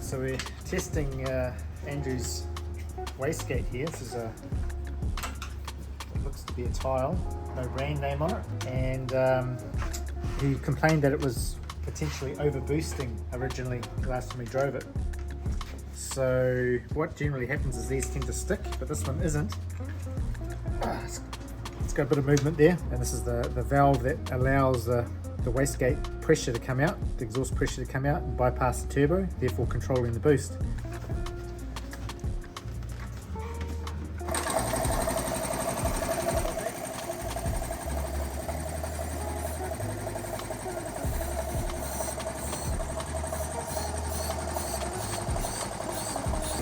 So we're testing Andrew's wastegate here. This is what looks to be a tile, no brand name on it, and he complained that it was potentially over boosting originally last time we drove it. So what generally happens is these tend to stick, but this one isn't. It's got a bit of movement there, and this is the valve that allows the wastegate pressure to come out, the exhaust pressure to come out and bypass the turbo, therefore controlling the boost.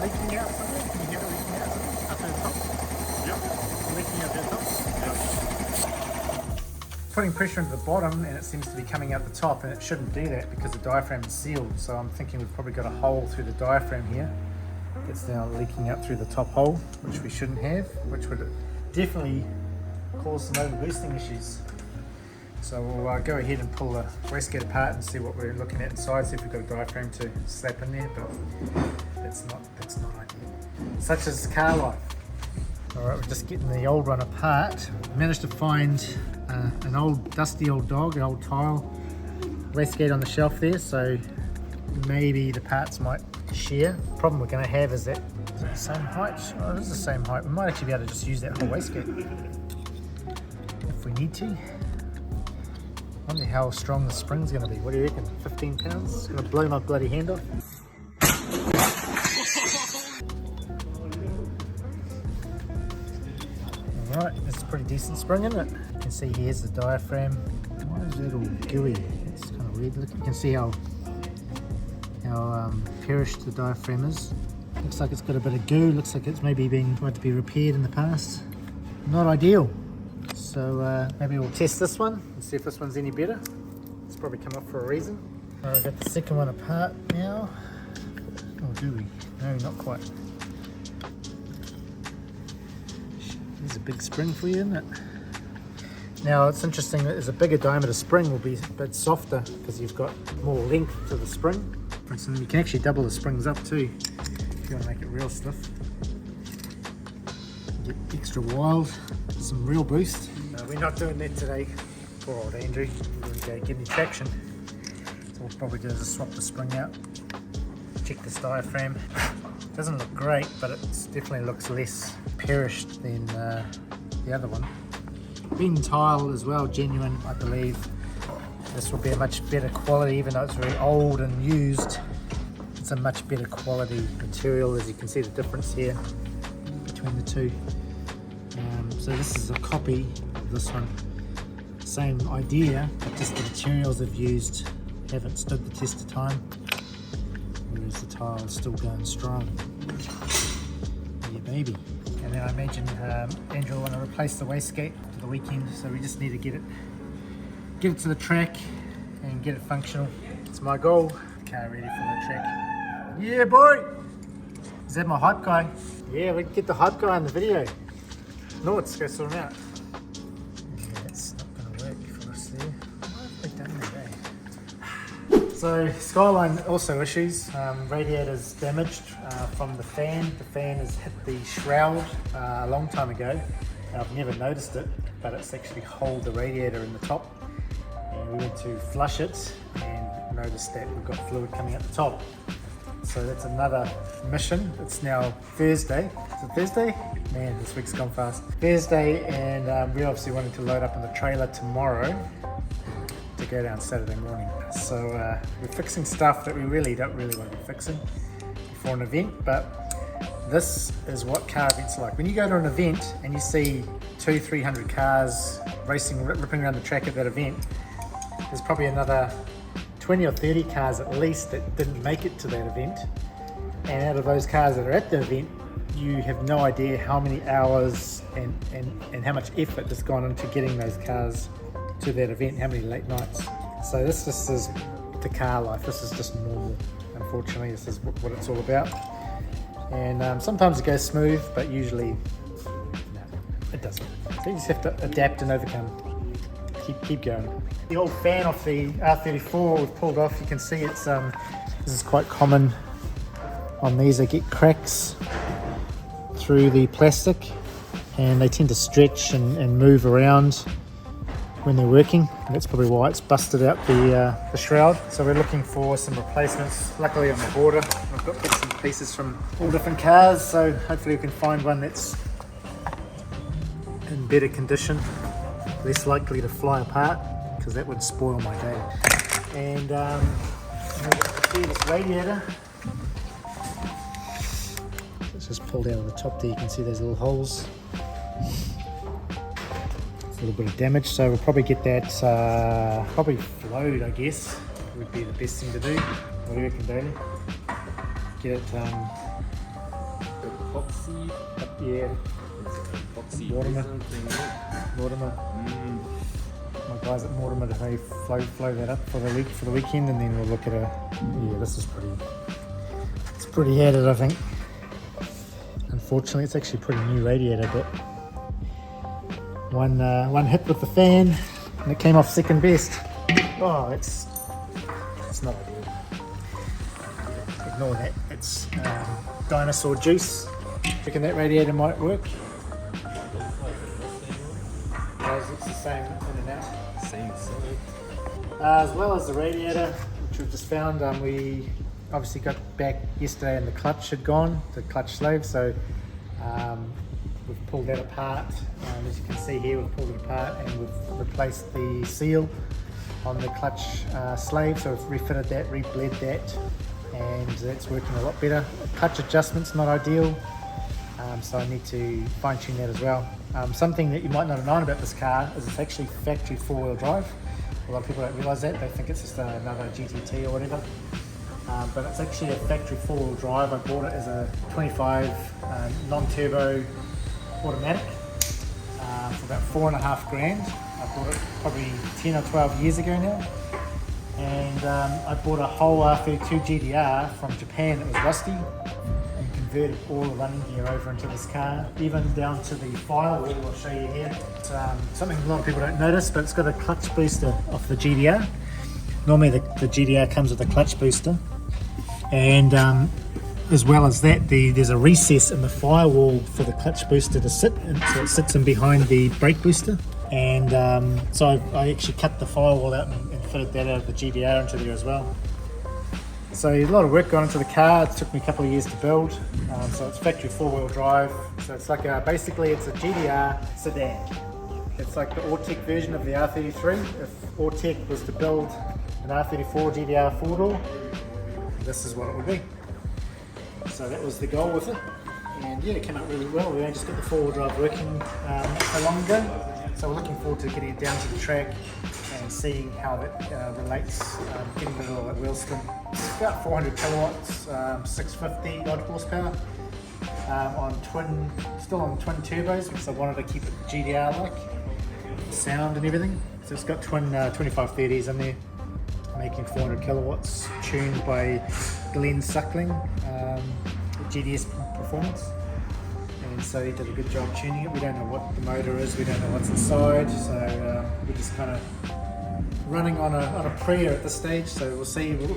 Leaking out something? Can you hear it leaking out something? Up at the top? Yep. Leaking out the top? Putting pressure into the bottom and it seems to be coming out the top, and it shouldn't do that because the diaphragm is sealed. So I'm thinking we've probably got a hole through the diaphragm here. It's now leaking out through the top hole, which we shouldn't have, which would definitely cause some overboosting issues. So we'll go ahead and pull the wastegate apart and see what we're looking at inside, see if we've got a diaphragm to slap in there, but that's not ideal. Such as car life. Alright, we're just getting the old one apart. Managed to find an old dusty old dog, an old tile wastegate on the shelf there, so maybe the parts might share. The problem we're going to have is that is it the same height? Oh, it is the same height. We might actually be able to just use that whole wastegate if we need to. I wonder how strong the spring's going to be. What do you reckon? 15 pounds? It's going to blow my bloody hand off. Alright, that's a pretty decent spring, isn't it? You can see here's the diaphragm. Why is that all gooey? It's kind of weird. Look, you can see how perished the diaphragm is. Looks like it's got a bit of goo. Looks like it's maybe been tried to be repaired in the past. Not ideal. So maybe we'll test this one and see if this one's any better. It's probably come up for a reason. Alright, we've got the second one apart now. Oh, do we? No, not quite. There's a big spring for you, isn't it? Now it's interesting that there's a bigger diameter spring will be a bit softer because you've got more length to the spring. And you can actually double the springs up too if you want to make it real stiff. Get extra wild, some real boost. We're not doing that today. Poor old Andrew, he didn't get any traction. So we'll probably do is just swap the spring out, check this diaphragm. Doesn't look great, but it definitely looks less perished than the other one. Being tile as well, genuine, I believe. This will be a much better quality, even though it's very old and used. It's a much better quality material, as you can see the difference here between the two. So this is a copy of this one. Same idea, but just the materials they've used haven't stood the test of time, whereas the tile is still going strong. Yeah, baby. And then I imagine Andrew will want to replace the wastegate for the weekend, so we just need to get it to the track and get it functional. It's my goal. Car ready for the track. Yeah, boy! Is that my hype guy? Yeah, we can get the hype guy in the video. No, let's go sort him out. Yeah, that's not going to work for us there. Why have they done that, eh? So, Skyline also issues. Radiator's damaged from the fan. The fan has hit the shroud a long time ago. I've never noticed it, but it's actually holed the radiator in the top. And we went to flush it and noticed that we've got fluid coming out the top. So that's another mission. It's now Thursday. Is it Thursday? Man, this week's gone fast. Thursday, and we obviously wanted to load up on the trailer tomorrow to go down Saturday morning. So we're fixing stuff that we really don't want to be fixing for an event, but this is what car events are like. When you go to an event and you see 200-300 cars racing, ripping around the track at that event, there's probably another 20 or 30 cars at least that didn't make it to that event. And out of those cars that are at the event, you have no idea how many hours and how much effort has gone into getting those cars to that event, how many late nights. So this just is the car life. This is just normal. Unfortunately, this is what it's all about. And sometimes it goes smooth, but usually no, it doesn't. So you just have to adapt and overcome. Keep going. The old fan off the R34 we've pulled off. You can see it's this is quite common on these. They get cracks through the plastic, and they tend to stretch and move around when they're working. And that's probably why it's busted out the shroud. So we're looking for some replacements. Luckily I'm on the border. I've got bits and pieces from all different cars, so hopefully we can find one that's in better condition, less likely to fly apart, because that would spoil my day. And see this radiator. It's just pulled out of the top there. You can see those little holes. A little bit of damage, so we'll probably get that probably flowed, I guess would be the best thing to do. What do you reckon, Daly? Get it epoxy, yeah, epoxy Mortimer. My guys at Mortimer, they flow that up for the weekend, and then we'll look at this is pretty added, I think. Unfortunately, it's actually a pretty new radiator, but one hit with the fan and it came off second best. Oh, it's not ideal. Ignore that. It's dinosaur juice. Thinking that radiator might work. It's the same in and out. Same. As well as the radiator, which we've just found. We obviously got back yesterday and the clutch had gone, the clutch slave. So we've pulled that apart. As you can see here, we've pulled it apart and we've replaced the seal on the clutch slave. So we've refitted that, rebled that, and that's working a lot better. Clutch adjustment's not ideal, so I need to fine tune that as well. Something that you might not have known about this car is it's actually factory four-wheel drive. A lot of people don't realise that. They think it's just another GTT or whatever. But it's actually a factory four-wheel drive. I bought it as a 25 non-turbo automatic for about $4.5 grand. I bought it probably 10 or 12 years ago now. And I bought a whole R32 GTR from Japan that was rusty and converted all the running gear over into this car, even down to the firewall. I'll show you here. It's something a lot of people don't notice, but it's got a clutch booster off the GTR. Normally the GTR comes with a clutch booster. And as well as that, there's a recess in the firewall for the clutch booster to sit, and so it sits in behind the brake booster. And so I actually cut the firewall out and fitted that out of the GTR into there as well. So a lot of work gone into the car. It took me a couple of years to build. So it's factory four-wheel drive. So it's like basically it's a GTR sedan. It's like the Ortec version of the R33. If Ortec was to build an R34 GTR four-door, this is what it would be. So that was the goal with it, and yeah, it came out really well. We only just got the four-wheel drive working not so long ago, so we're looking forward to getting it down to the track and seeing how that relates, getting rid of all that wheel spin. It's about 400 kilowatts, 650 odd horsepower, still on twin turbos, because I wanted to keep it GTR-like, sound and everything. So it's got twin 2530s in there, making 400 kilowatts, tuned by Glenn Suckling, GDS Performance. And so he did a good job tuning it. We don't know what the motor is, we don't know what's inside, so we're just kind of running on a prayer at this stage. So we'll see. The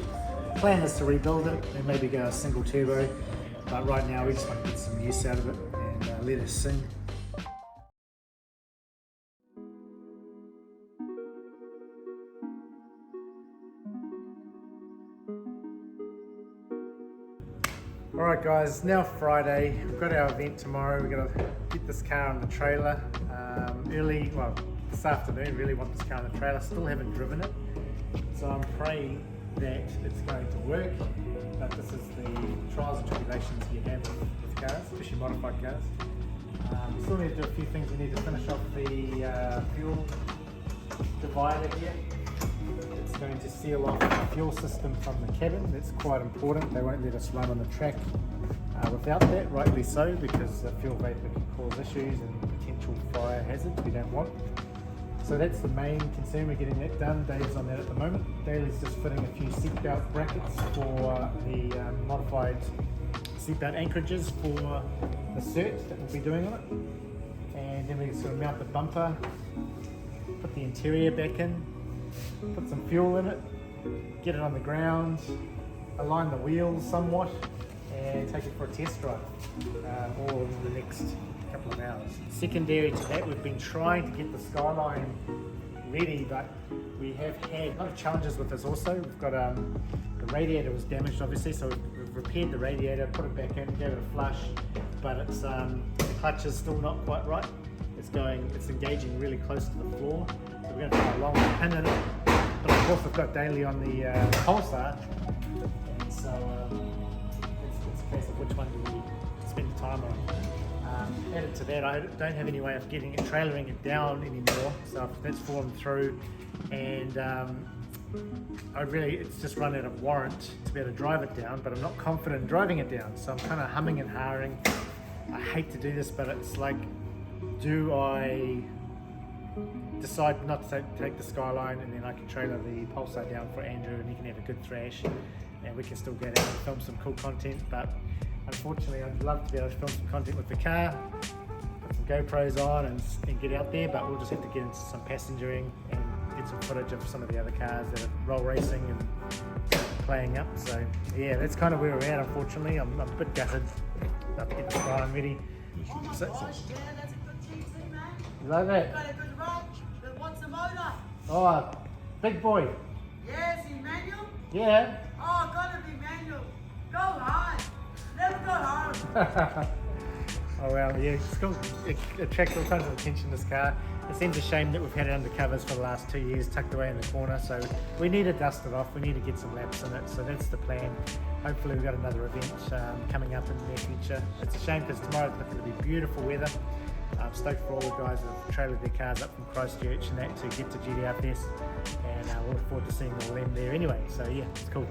plan is to rebuild it and maybe go a single turbo, but right now we just want to get some use out of it and let it sing. Alright guys, it's now Friday. We've got our event tomorrow. We're going to get this car on the trailer this afternoon. Really want this car on the trailer. Still haven't driven it, so I'm praying that it's going to work. But this is the trials and tribulations you have with cars, especially modified cars. We still need to do a few things. We need to finish off the fuel divider here. It's going to seal off the fuel system from the cabin. That's quite important. They won't let us run on the track without that, rightly so, because the fuel vapor can cause issues and potential fire hazards we don't want. So that's the main concern. We're getting that done. Dave's on that at the moment. Daly's just fitting a few seatbelt brackets for the modified seatbelt anchorages for the cert that we'll be doing on it. And then we sort of mount the bumper, put the interior back in, put some fuel in it, get it on the ground, align the wheels somewhat, and take it for a test drive all in the next couple of hours. Secondary to that, we've been trying to get the Skyline ready, but we have had a lot of challenges with this also. We've got the radiator was damaged obviously, so we've repaired the radiator, put it back in, gave it a flush, but it's the clutch is still not quite right. It's engaging really close to the floor, so we're going to try a long pin in it. But of course we've got Daly on the Pulsar, and so it's a case of which one do we spend the time on. Added to that, I don't have any way of getting it, trailering it down anymore, so that's fallen through, and it's just run out of warrant to be able to drive it down, but I'm not confident in driving it down, so I'm kind of humming and hawing. I hate to do this, but it's like, do I decide not to take the Skyline and then I can trailer the Pulsar down for Andrew and he can have a good thrash and we can still get out and film some cool content, but unfortunately I'd love to be able to film some content with the car, put some GoPros on and get out there, but we'll just have to get into some passengering and get some footage of some of the other cars that are roll racing and playing up. So yeah, that's kind of where we're at, unfortunately. I'm a bit gutted. I'll have to get the Skyline ready. Oh my gosh, yeah, that's a good GT, man. You like that? You've got a good run, but what's the motor? Oh, big boy. Yeah, is he manual? Yeah. Oh, gotta be manual. Go hard. Never go home. Oh well, yeah, it's cool. It attracts all kinds of attention, this car. It seems a shame that we've had it under covers for the last 2 years, tucked away in the corner, so we need to dust it off. We need to get some laps in it, so that's the plan. Hopefully we've got another event coming up in the near future. It's a shame because tomorrow's looking to be beautiful weather. I'm stoked for all the guys that have trailered their cars up from Christchurch and that to get to GTR Fest, and we'll look forward to seeing all them there anyway, so yeah, it's cool.